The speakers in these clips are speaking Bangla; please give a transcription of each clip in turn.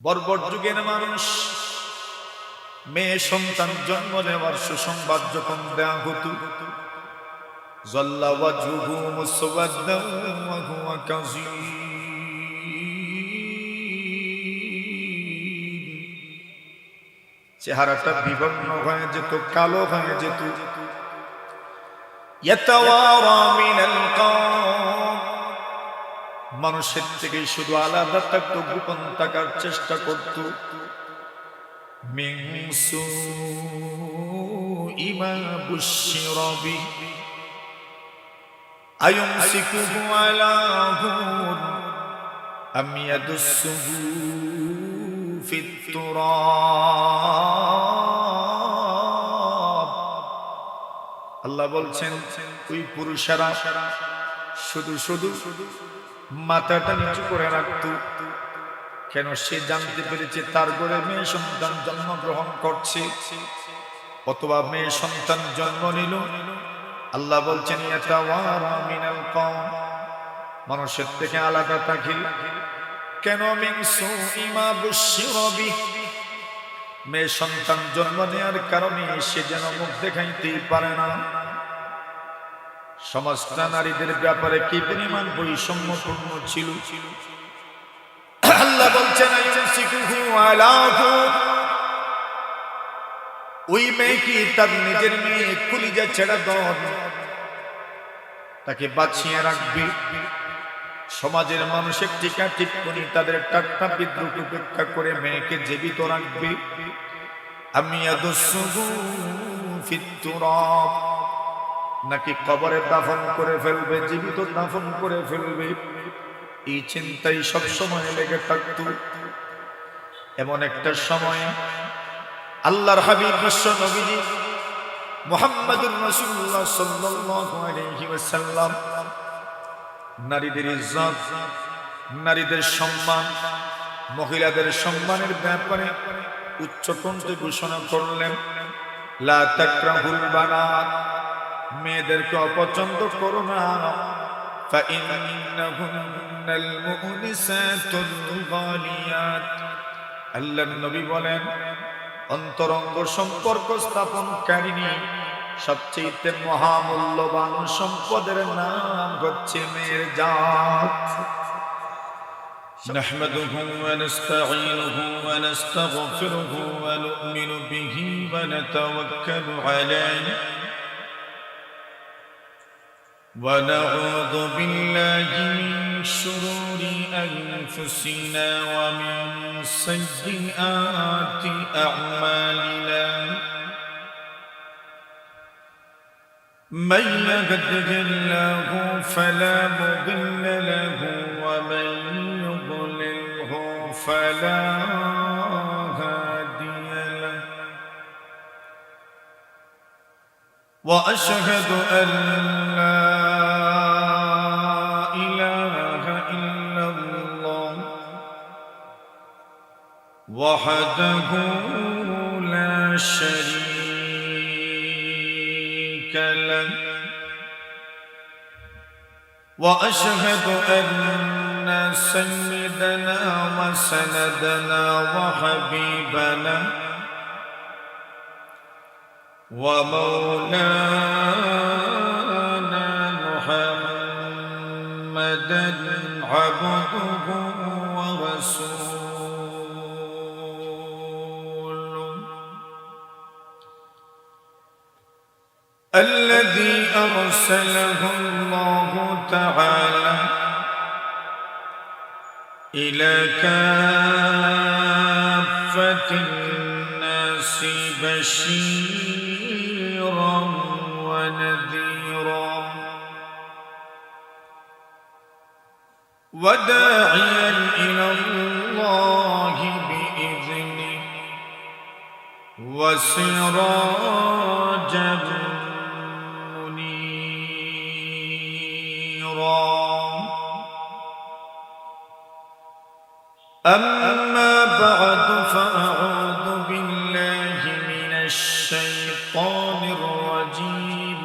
বর্বর যুগের মানুষ মেয়ে সন্তান জন্ম নেওয়ার সুসংবাদ যখন দেয়া হতো, যাল্লা ওয়াজহুহু মুসওয়াদ্দান ওয়া হুয়া কাযীম, চেহারাটা বিবর্ণ হয়ে যেত, কালো হয়ে যেত। ইয়াতাওয়ারা মিনাল কওম, মানুষের থেকে শুধু আলাদা থাকতো, গোপন থাকার চেষ্টা করত। মিন সুই মা বুশিরা বিহি আয়ুমসিকুহু আলা হুন আম ইয়াদুসসুহু ফিত তুরাব। আল্লাহ বলছেন, ওই পুরুষেরা শুধু শুধু মাথাটা নিচু করে রাখত। কেন? সে জানতে পেরেছে তার ঘরে মেয়ে সন্তান জন্মগ্রহণ করছে, অথবা মেয়ে সন্তান জন্ম নিল। আল্লাহ বলছেন, ইয়াতাওয়ারা মিনাল কওম, মানুষের থেকে আলাদা থাকে। কেন? মিন সুই মা বুশিরা বিহি, মেয়ে সন্তান জন্ম নেওয়ার কারণে সে যেন মুখ দেখাইতেই পারে না। সমাজটা নারীদের ব্যাপারে কি পরিমাণ বৈষম্যপূর্ণ ছিল। আল্লাহ বলছেন, আয়ুমসিকুহু আলা হুন, ওই মেয়েকে তার নিজের মেয়ে কলিজা ছেড়া দন, তাকে বাঁচিয়ে রাখবে। সমাজের মানুষের টিকা ঠিক করে তাদের ঠাট্টা বিদ্রুপ উপেক্ষা করে মেয়েকে জীবিত রাখবে। আম ইয়াদুসসুহু ফিত তুরাব, নাকি কবরে দাফন করে ফেলবে, জীবিত দাফন করে ফেলবে, এই চিন্তাই সব সময় লেগে থাকত। এমন একটা সময় আল্লাহর হাবিব বিশ্ব নবীজি মুহাম্মদুর রাসূলুল্লাহ সাল্লাল্লাহু আলাইহি ওয়াসাল্লাম নারীদের ইজ্জত, নারীদের সম্মান, মহিলাদের সম্মানের ব্যাপারে উচ্চ কণ্ঠে ঘোষণা করলেন, লা তাকরাহুল বানাত, মেয়েদেরকে অপছন্দ করো না। ফাইন্নাহুন্নাল মুনিসাতুল গালিয়াত, আল্লাহর নবী বলেন, অন্তরঙ্গ সম্পর্ক স্থাপনকারিণী সবচেয়ে মহামূল্যবান সম্পদের নাম হচ্ছে মেয়ের জাত। নাহমাদুহু ওয়া নাস্তাঈনুহু ওয়া নাস্তাগফিরুহু ওয়া নু'মিনু বিহি ওয়া নাতাওয়াক্কালু আলাইহি ওয়া নাউযু বিল্লাহি মিন শুরুরি আনফুসিনা ওয়া মিন সাইয়্যিআতি আ'মালিনা। من يهده الله فلا مضل له ومن يضلله فلا هادي له وأشهد أن لا إله إلا الله وحده لا شريك له وأشهد أن سيدنا وسندنا وحبيبنا ومولانا محمدا عبده ورسوله الذي أرسله الله تعالى إلى كافة الناس بشيرا ونذيرا وداعيا إلى الله بإذنه وسراجا أما بعد فأعوذ بالله من الشيطان الرجيم.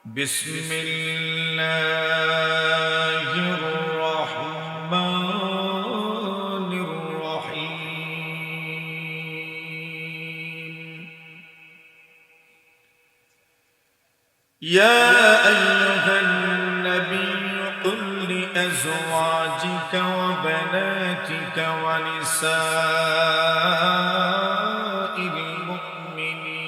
بسم الله الرحمن يا أيها النبي قل لأزواجك وبناتك ونساء المؤمنين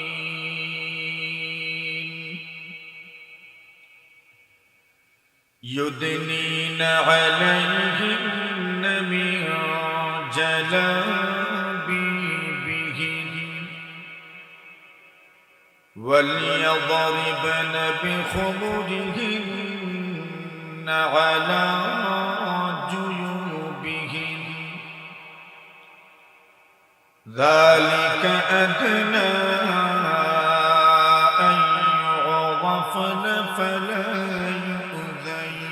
يدنين عليهن من جلابيبهن وليضربن بخمرهن على جيوبهن ذلك أدنى أن يعرفن فلا يؤذين.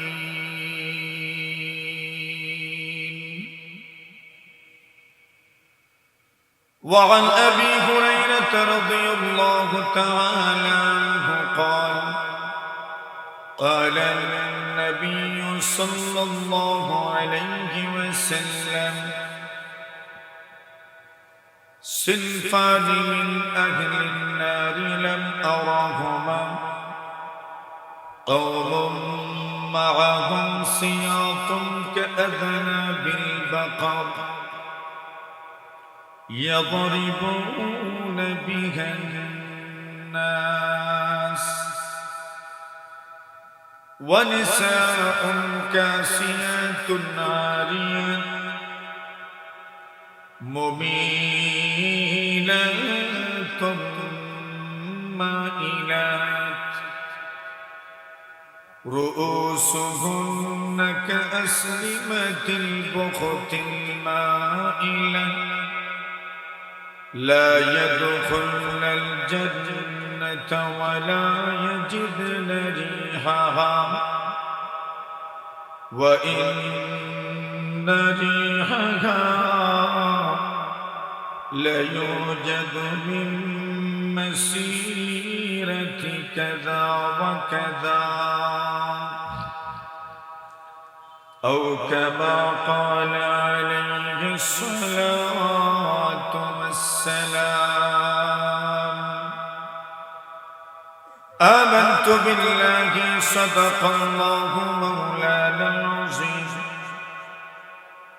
وعن أبي هريرة رضي الله تعالى عنه قال قال النبي صلى الله عليه وسلم صنفان من أهل النار لم أرهما قوم معهم سياط كأذناب البقر يضربون بها الناس ونساء كاسيات عاريات مميلات مائلات رؤوسهن كأسلمة البخت المائلة لا يدخلن الجنة ولا يجدن ريحها وإن ريحها ليوجد من مسيرة كذا وكذا أو كما قال عليه الصلاة والسلام. آمنت بالله صدق الله مولانا العظيم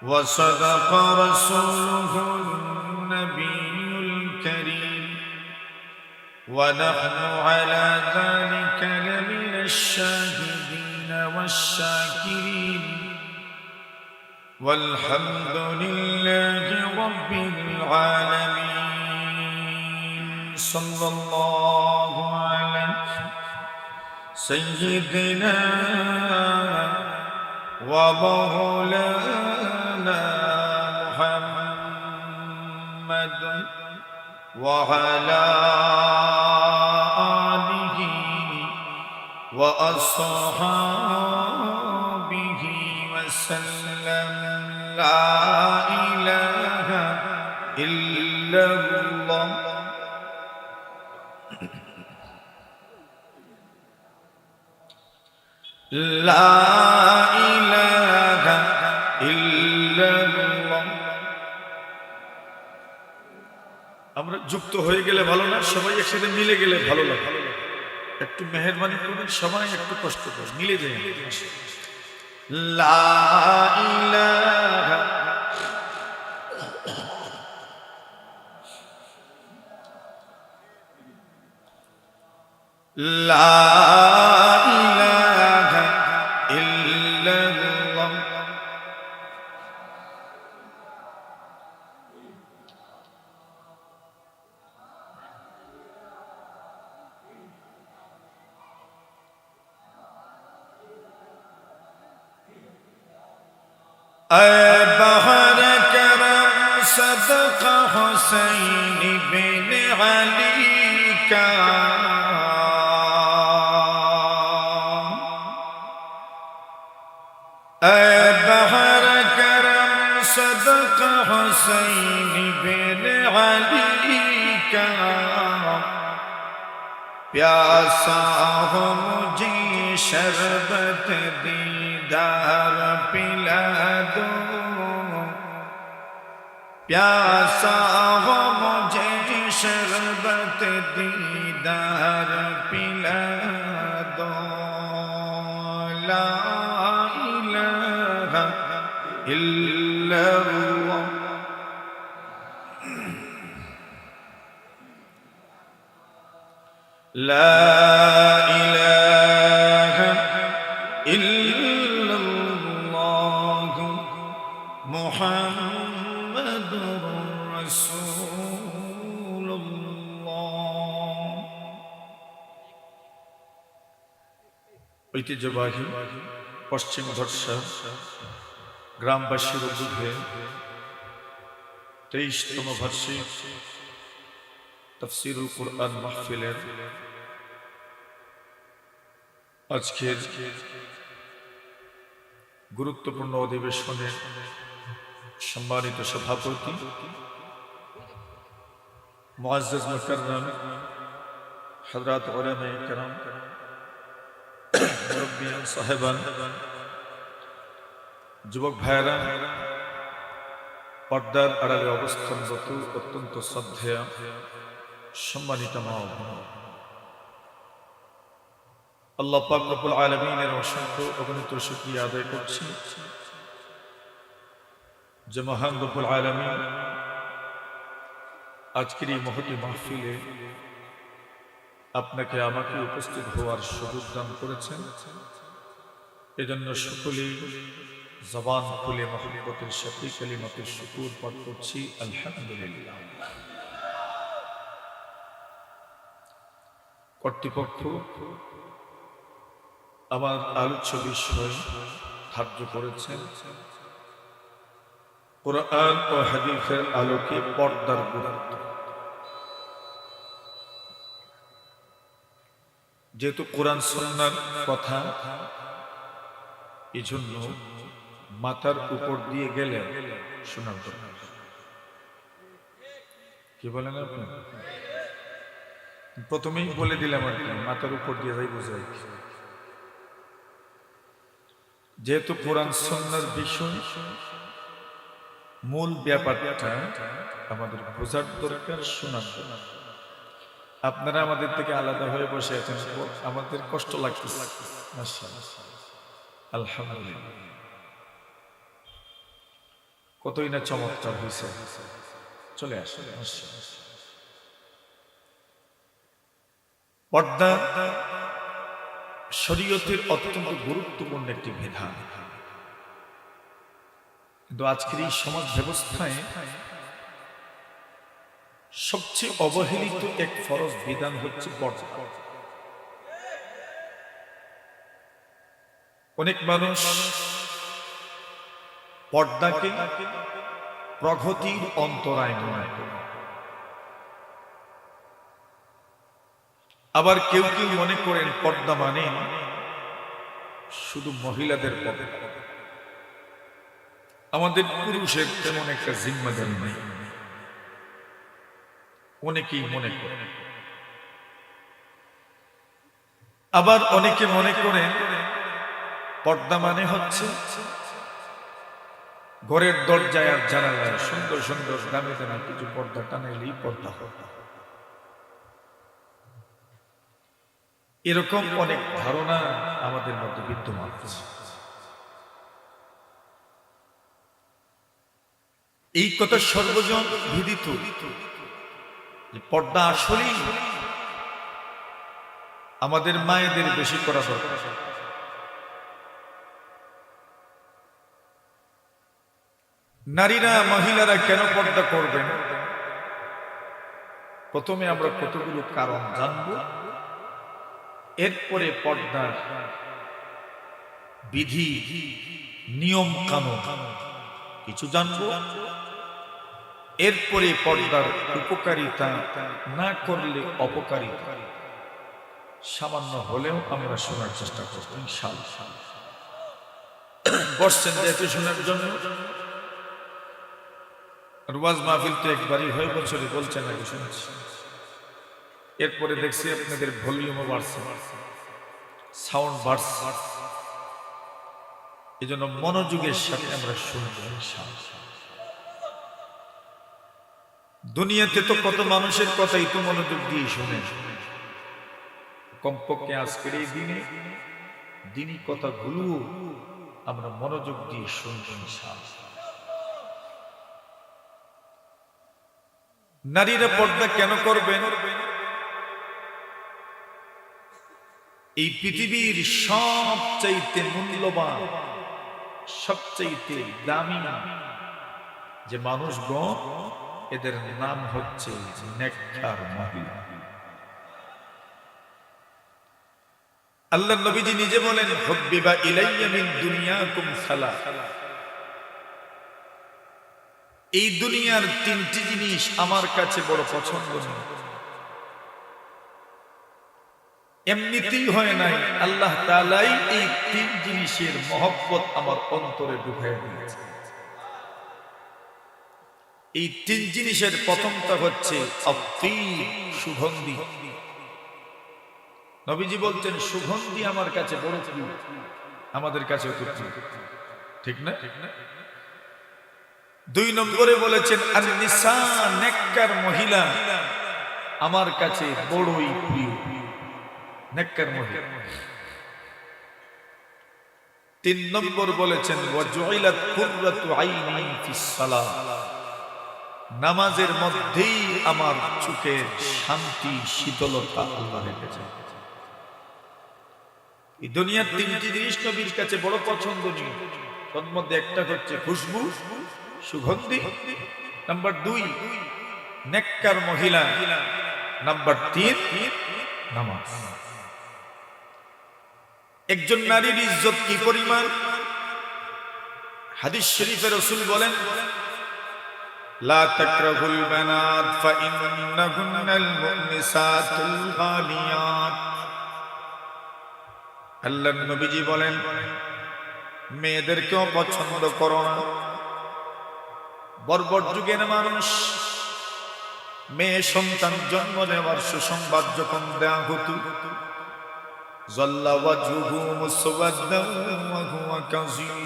وصدق رسوله النبي الكريم ونحن على ذلك لمن الشاهدين والشاكرين والحمد لله رب العالمين. صلى الله على سيدنا ومولانا محمد وعلى آله وأصحابه وسلم. لا إله إلا الله لا إله إلا الله. আমরা যুক্ত হয়ে গেলে ভালো না, সবাই একসাথে মিলে গেলে ভালো লাগে। একটু মেহেরবানি করবেন, সবাই একটু কষ্ট করে মিলে যায়। লা ইলাহা লা ইলাহা ইল্লাল্লাহ। بهر کرم صدقہ حسین بن علی کا بہر کرم صدقہ حسین بن علی کا پیاسا ہو مجھے شربت دیدار پلا دو پیاسا ہو مجھے شربت دیدار پلا ইল্লাল্লাহ লা ইলাহা ইল্লাল্লাহ মুহাম্মাদুর রাসূলুল্লাহ। ঐতিহ্যবাহী পশ্চিম ধর্ষা গ্রামবাসীর উদ্যোগে 23তম বার্ষিক তাফসীরুল কুরআন মাহফিলের আজকের গুরুত্বপূর্ণ অধিবেশনের সম্মানিত সভাপতি মুআজ্জাজ মুকাররম হযরত উলামায়ে কেরাম, মুরব্বিয়ান সাহেবান, যুবক ভাইয়েরা, পর্দার আড়ালে অবস্থানরত অত্যন্ত শ্রদ্ধেয় সম্মানিত মা ও বোন, আল্লাহ পাক রব্বুল আলামিনের অসংখ্য অগণিত শুকরিয়া আদায় করছি যে মহান রব্বুল আলামিন আজকের এই মহতী মাহফিলে আপনাকে আমাকে উপস্থিত হওয়ার সুযোগ দান করেছেন। এজন্য সকলেই জবান খুলে মহব্বতের সাথে কালিমাতুশ শুকর পাঠ করছি, আলহামদুলিল্লাহ। কর্তৃপক্ষ আমার আলোচ্য বিষয় ধার্য করেছেন কোরআন ও হাদিসের আলোকে পর্দার গুরুত্ব। যেহেতু কোরআন সুন্নাহর কথা, এজন্য মাথার উপর দিয়ে গেলে শোনার দরকার। কি বলেন আপনি? প্রথমেই বলে দিলাম আর কি, মাথার উপর দিয়ে যাই বোঝাই। যেহেতু কোরআন সুন্নাহর বিষয়, মূল ব্যাপারটা আমাদের বোঝার দরকার, শোনার দরকার। আপনারা আমাদের থেকে আলাদা হয়ে বসে আছেন, আমাদের কষ্ট লাগতেছে। আলহামদুলিল্লাহ, কতই না চমৎকার হয়েছে। চলে আসে। পর্দা শরীয়তের অত্যন্ত গুরুত্বপূর্ণ একটি বিধান, কিন্তু আজকের এই সমাজ ব্যবস্থায় সবচেয়ে অবহেলিত এক ফরজ বিধান হচ্ছে পর্দা। অনেক মানুষ পর্দাকে প্রগতির অন্তরায় মনে করে, আবার কেউ কেউ মনে করেন পর্দা মানে শুধু মহিলাদের পর্দা, আমাদের পুরুষের তেমন একটা জিম্মাদারি নেই, অনেকেই মনে করে। আবার অনেকে মনে করেন পর্দা মানে হচ্ছে ঘরের দরজায় আর জানালায় সুন্দর সুন্দর দামি দামি কিছু পর্দা টানাইলেই পর্দা হবে। এরকম অনেক ধারণা আমাদের মধ্যে বিদ্যমান আছে। এই কথা সর্বজন বিদিত যে পর্দা আসলেই আমাদের মায়েদের বেশি করা দরকার। নারীরা, মহিলারা কেন পর্দা করবেন? প্রথমে আমরা কতগুলো কারণ জানবো, এরপরে পর্দার বিধি, নিয়ম কানুন কিছু জানবো, এরপরে পর্দার উপকারিতা, না করলে অপকারিতা সামান্য হলেও আমরা শোনার চেষ্টা করব ইনশাআল্লাহ। বসছেন যেহেতু শোনার জন্য, ওয়াজ মাহফিল তো একবারই হয়ে বছরে বলছেন আগে শুনেছি, এরপরে দেখছি আপনাদের ভলিউমও বাড়ছে, সাউন্ড বাড়ছে। এই জন্য মনোযোগের সাথে আমরা শুনবো ইনশাআল্লাহ। দুনিয়াতে তো কত মানুষের কথাই তো মনোযোগ দিয়ে শুনে, কমপক্ষে আজকের এই দিনে দিনই কথাগুলো আমরা মনোযোগ দিয়ে শুনবো ইনশাআল্লাহ। নারীরা পর্দা কেন করবেন? এই পৃথিবীর সবচাইতে মূল্যবান, সবচাইতে দামি যে মানুষগণ, এদের নাম হচ্ছে নেককার মহিলা। আল্লাহ নবীজি নিজে বলেন, হুব্বিবা ইলাইয়া মিন দুনিয়াকুম সালাস, এই দুনিয়ার তিনটি জিনিস আমার কাছে বড় পছন্দনীয়। এমনিতেই হয় নাই, আল্লাহ তাআলাই এই তিন জিনিসের মহব্বত আমার অন্তরে ঢুকাইয়া দিয়েছে। এই তিন জিনিসের প্রথমটা হচ্ছে সুগন্ধি। নবীজি বলছেন সুগন্ধি আমার কাছে বড় প্রিয়, আমাদের কাছেও খুব প্রিয়, ঠিক না? দুই নম্বরে বলেছেন আন-নিসা, নেককার মহিলা আমার কাছে বড়ই প্রিয়, নেককার মহিলা। তিন নম্বর বলেছেন ওয়াজুইলাত কুররাতু আইনি ফিস সালাহ, নামাজের মধ্যেই আমার চোখের শান্তি, শীতলতা আল্লাহ রেখেছেন। এই দুনিয়ার তিনটি জিনিস নবীর কাছে বড় পছন্দনীয়। তার মধ্যে একটা হচ্ছে খুশবু, সুগন্ধি। নাম্বার 2 নেককার মহিলা। নাম্বার 3 নামাজ। একজন নারীর ইজ্জত কি পরিমাণ? হাদিস শরীফে রাসূল বলেন, লা তাকরাহুল বানাত ফাইন্নাহুন্নাল মুনিসাতুল গালিয়াত। আল্লাহর নবীজি বলেন, মেয়েদেরকেও পছন্দ করো না। বর্বর যুগের মানুষ মেয়ে সন্তান জন্ম নেওয়ার সুসংবাদ যখন দেয়া হতো, যাল্লা ওয়াজহুহু মুসওয়াদ্দান ওয়া হুয়া কাযীম,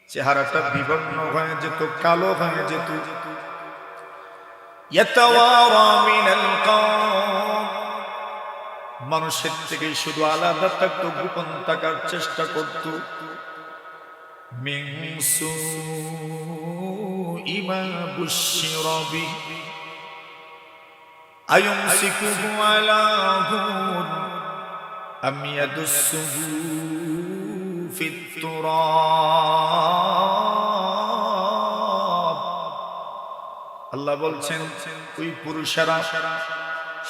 চেহারাটা বিবর্ণ হয়ে যেত, কালো হয়ে যেত। ইয়াতাওয়ারা মিনাল কওম, মানুষের থেকে শুধু আলাদা থাকতো, গোপন থাকার চেষ্টা করত। মিন সুই মা বুশিরা বিহি আয়ুমসিকুহু আলা হুন আম ইয়াদুসসুহু ফিত তুরাব। আল্লাহ বলছেন, ওই পুরুষেরা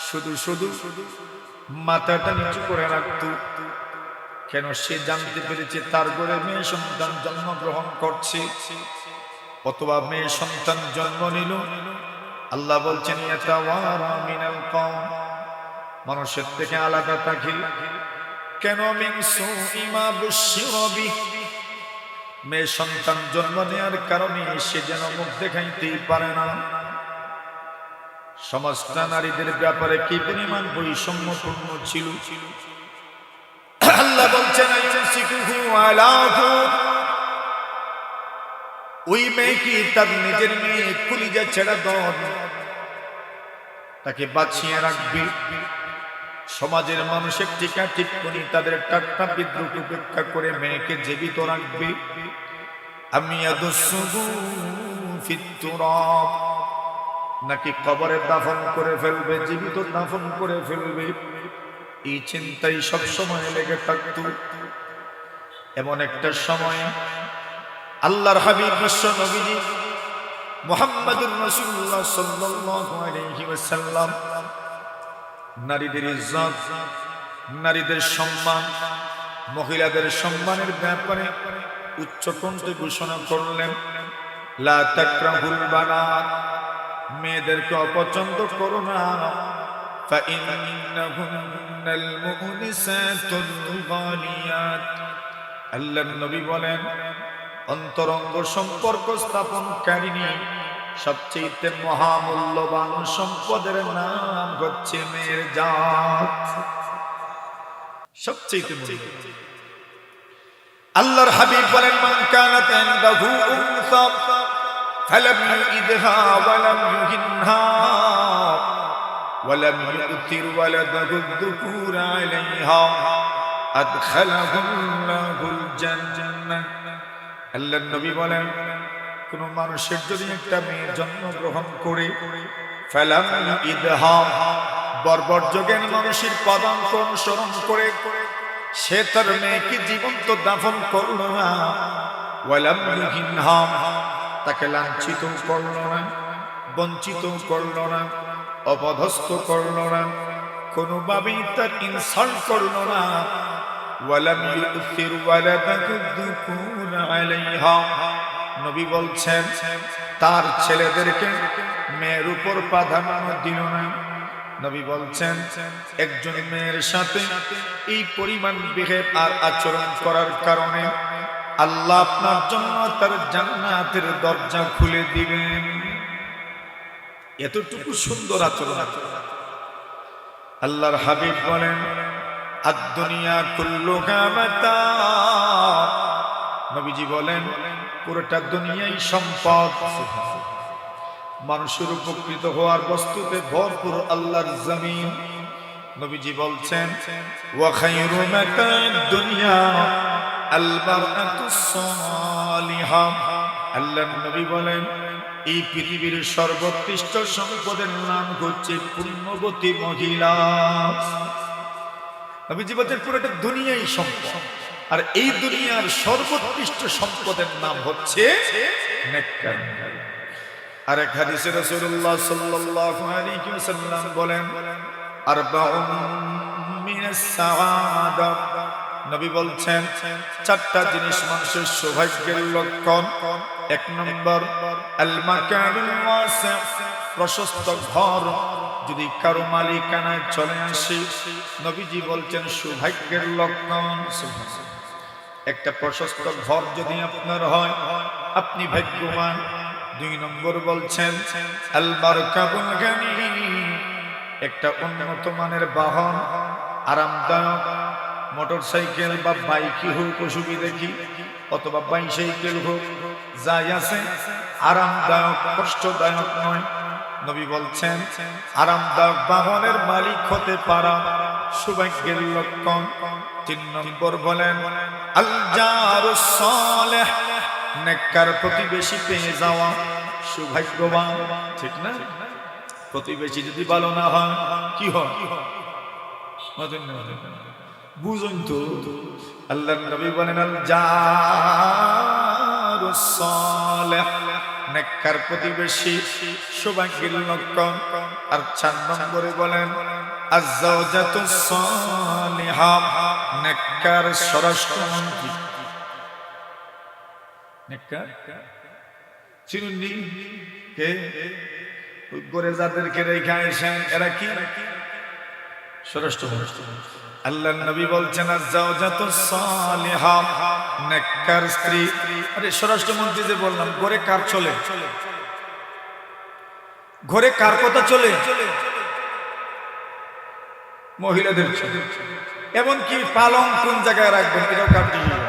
শুধু শুধু মাথাটা নিচু করে রাখত। কেন? সে জানতে পেরেছে তার ঘরে মেয়ে সন্তান জন্মগ্রহণ করছে, অথবা মেয়ে সন্তান জন্ম নিল। আল্লাহ বলছেন ইয়াতাওয়ারা মিনাল কওম, মানুষের থেকে আলাদা থাকে। কেন? মিন সুই মা বুশিরা বিহি, মেয়ে সন্তান জন্ম নেওয়ার কারণে সে যেন মুখ দেখাইতেই পারে না। সমাজটা নারীদের ব্যাপারে কি পরিমাণ বৈষম্যপূর্ণ ছিল। আল্লাহ বলছেন আয়ুমসিকুহু আলা হুন, ওই মেয়ে কি তার নিজের মেয়ে কলিজা ছেড়ে দেন, তাকে বাঁচিয়ে রাখবে। সমাজের মানুষের টিকা টিপ্পনি, তাদের ঠাট্টা বিদ্রুপ উপেক্ষা করে মেয়েকে জীবিত রাখবে। আমি ইয়াদুসসুহু ফিত তুরাব, নাকি কবরে দাফন করে ফেলবে, জীবিত দাফন করে ফেলবে। এই চিন্তাই সব সময় লেগে থাকত। এমন একটা সময় আল্লাহর হাবিব বিশ্ব নবীজি মুহাম্মদুর রাসূলুল্লাহ সাল্লাল্লাহু আলাইহি ওয়াসাল্লাম নারীদের ইজ্জত, নারীদের সম্মান, মহিলাদের সম্মানের ব্যাপারে উচ্চ কণ্ঠে ঘোষণা করলেন, লা তাকরাহুল বানাত, মেয়েদেরকে অপছন্দ করো না। ফাইন্নাহুন্নাল মুনিসাতুল গালিয়াত। আল্লাহর নবী বলেন, অন্তরঙ্গ সম্পর্ক স্থাপনকারিণী সবচেয়ে মহামূল্যবান সম্পদের নাম হচ্ছে মেয়ের জাত। সবচেয়ে মূল্যবান। আল্লাহর হাবিব বলেন, মান কানাত ইনদাহু উনসা ফালাম ইউইদহা ওয়ালাম ইউহিনহা ওয়ালাম ইউতির ওয়ালাদাহু যুকুর আলাইহা আদখালাহুল্লাহুল জান্নাহ আল্লাহর নবী বলেন, কোন মানুষের যদি একটা মেয়ে জন্মগ্রহণ করে ফালাম ইদহা, বর্বর যোগের মানুষের পদাঙ্ক অনুসরণ করে সে তার মেয়েকে জীবন্ত দাফন করল না, ওয়ালাম ইউহিনহা, তাকে লাঞ্ছিত করল না, বঞ্চিত করল না, অপদস্থ করল না, কোনোভাবেই তার ইনসাল্ট করল না, ওয়ালাম ইউথির ওয়ালাদাহু যুকুর আলাইহা, নবী বলছেন তার ছেলেদেরকে মেয়ের উপর প্রাধান্য দিল না। নবী বলছেন একজন মেয়ের সাথে এই পরিমাণ বিহেভ আর আচরণ করার কারণে আল্লাহ আপনার জন্য তার জান্নাতের দরজা খুলে দিবেন। এতটুকু সুন্দর আচরণ। আল্লাহর হাবিব বলেন আদ-দুনিয়া কুল্লুহা মাতা, নবীজি বলেন পুরোটা দুনিয়াই সম্পদ, মানুষের উপকৃত হওয়ার বস্তুতে ভরপুর আল্লাহর জমিন। নবীজি বলছেন ওয়া খায়রু মাতা'আদ দুনিয়া আল মারআতুস সালিহা, আল্লাহর নবী বলেন এই পৃথিবীর সর্বোৎকৃষ্ট সম্পদের নাম হচ্ছে পুণ্যবতী মহিলা। নবীজি বলছেন পুরোটা দুনিয়াই সম্পদ, আর এই দুনিয়ার সর্বোৎকৃষ্ট সম্পদের নাম হচ্ছে নেককার। আর এক হাদিসে রাসূলুল্লাহ সাল্লাল্লাহু আলাইহি ওয়াসাল্লাম বলেন আরবাউন মিনাস সাআদা, নবী বলছেন চারটা জিনিস মানুষের সৌভাগ্যের লক্ষণ। এক নম্বর আল মাকানুল ওয়াসি', প্রশস্ত ঘর যদি কারো মালিকানায় চলে আসে, নবীজি বলছেন সৌভাগ্যের লক্ষণ। একটা প্রশস্ত ঘর যদি আপনার হয় আপনি ভাগ্যবান। দুই নম্বর বলছেন আল মারকাবুল গানি, একটা উন্নত মানের বাহন, আরামদায়ক মোটরসাইকেল বা বাইকই হোক অসুবিধা কি, অথবা বাইসাইকেল হোক, যাই আছে আরামদায়ক, কষ্টদায়ক নয়। নবী বলছেন আরামদায়ক বাহনের মালিক হতে পারা সৌভাগ্যের লক্ষণ। তিন নম্বর বলেন আল জারুস সালেহ, নেককার প্রতিবেশী পেয়ে যাওয়া সৌভাগ্যবান, ঠিক না? প্রতিবেশী যদি ভালো না হয় কি হয়? বুঝুন তো, আল্লাহর নবী বলেন আল জারুস সালেহ, নেককার প্রতিবেশী সৌভাগ্যের লক্ষণ। আর 4 নম্বরে বলেন আয-যাওজাতুস সালিহা, নেককার স্বরাষ্ট্রমন্ত্রী। নেককার চিনুননি কে? করে যাদেরকে রেখে আসেন এরা কি? স্বরাষ্ট্রমন্ত্রী। আল্লাহর নবী বলছেন আয-যাওজাতুস সালিহা, নেককার স্ত্রী। আরে স্বরাষ্ট্রমন্ত্রী যে বললাম, ঘরে কার চলে? ঘরে কার কথা চলে? মহিলাদের চলে। এমনকি পালং কোন জায়গায় রাখবেন এটাও কার ডিসিশন।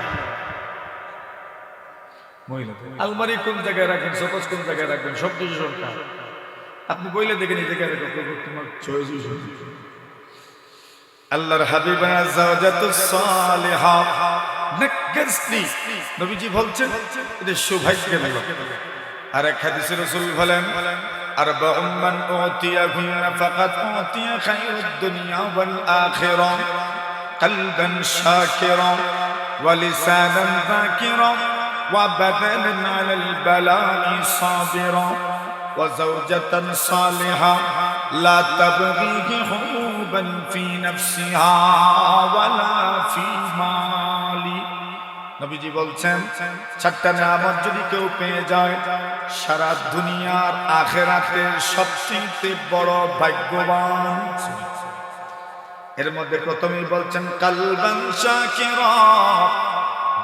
মহিলাদের আলমারি কোন জায়গায় রাখবেন, শোকেস কোন জায়গায় রাখবেন, সব ডিসিশন কার। আপনি বইলে দেখেন এই জায়গায় রাখো, তোমার চয়েস। আল্লাহর হাবিব আয-যাওজাতুস সালিহা, নেককার স্ত্রী, নবীজি বলছেন এটা সৌভাগ্যের লক্ষণ। আর এক হাদিসে রাসূল বলেন আরবাউন মান উতিয়াহুন্না ফাকাদ উতিয়া খায়রুদ দুনিয়া ওয়াল আখিরা, কলবান শাকিরা ওয়া লিসানান যাকিরা ওয়া বাদানান আলাল বালা'i সাবিরা ওয়া যাওজাতান সালিহা লা তাবগিহি হুবান ফি নাফসিহা ওয়ালা ফি মালি। নবীজি বলছেন 4টা নিয়ামত যদি কেউ পেয়ে যায় সারা দুনিয়ার আখিরাতের সবচেয়ে বড় ভাগ্যবান। এর মধ্যে প্রথমেই বলছেন কলবান শাকিরা,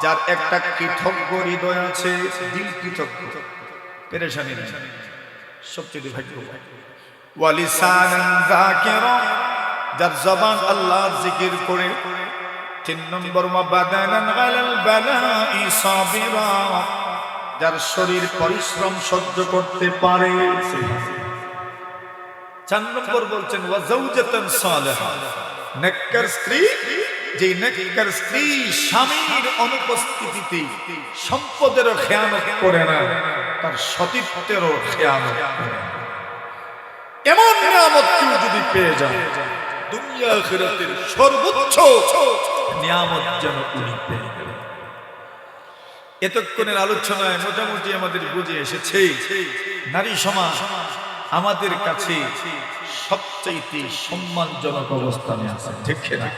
যার একটা কৃতজ্ঞ হৃদয় আছে, দিল কৃতজ্ঞ, পেরেশানি নেই, সবচেয়ে ভাগ্যবান। ওয়া লিসানান যাকিরা, যার জবান আল্লাহর জিকির করে। 3 নম্বর ওয়া বাদানান আলাল বালা'i সাবিরা, যার শরীর পরিশ্রম সহ্য করতে পারে। 4 নম্বর বলছেন ওয়া যাওজাতান সালিহা, নেককার স্ত্রী যে নেককার স্ত্রী স্বামীর অনুপস্থিতিতে সম্পদেরও খেয়ানত করে না, তার সতীত্বেরও খেয়ানত করে না। এমন নিয়ামত কেউ যদি পেয়ে যায়, দুনিয়া আখিরাতের সর্বোচ্চ নিয়ামত যেন উনি পেয়ে গেলেন। এতক্ষণের আলোচনায় মোটামুটি আমাদের বুঝে এসেছে নারী সমাজ আমাদের কাছে সবচাইতে সম্মানজনক অবস্থানে আছে, ঠিক না?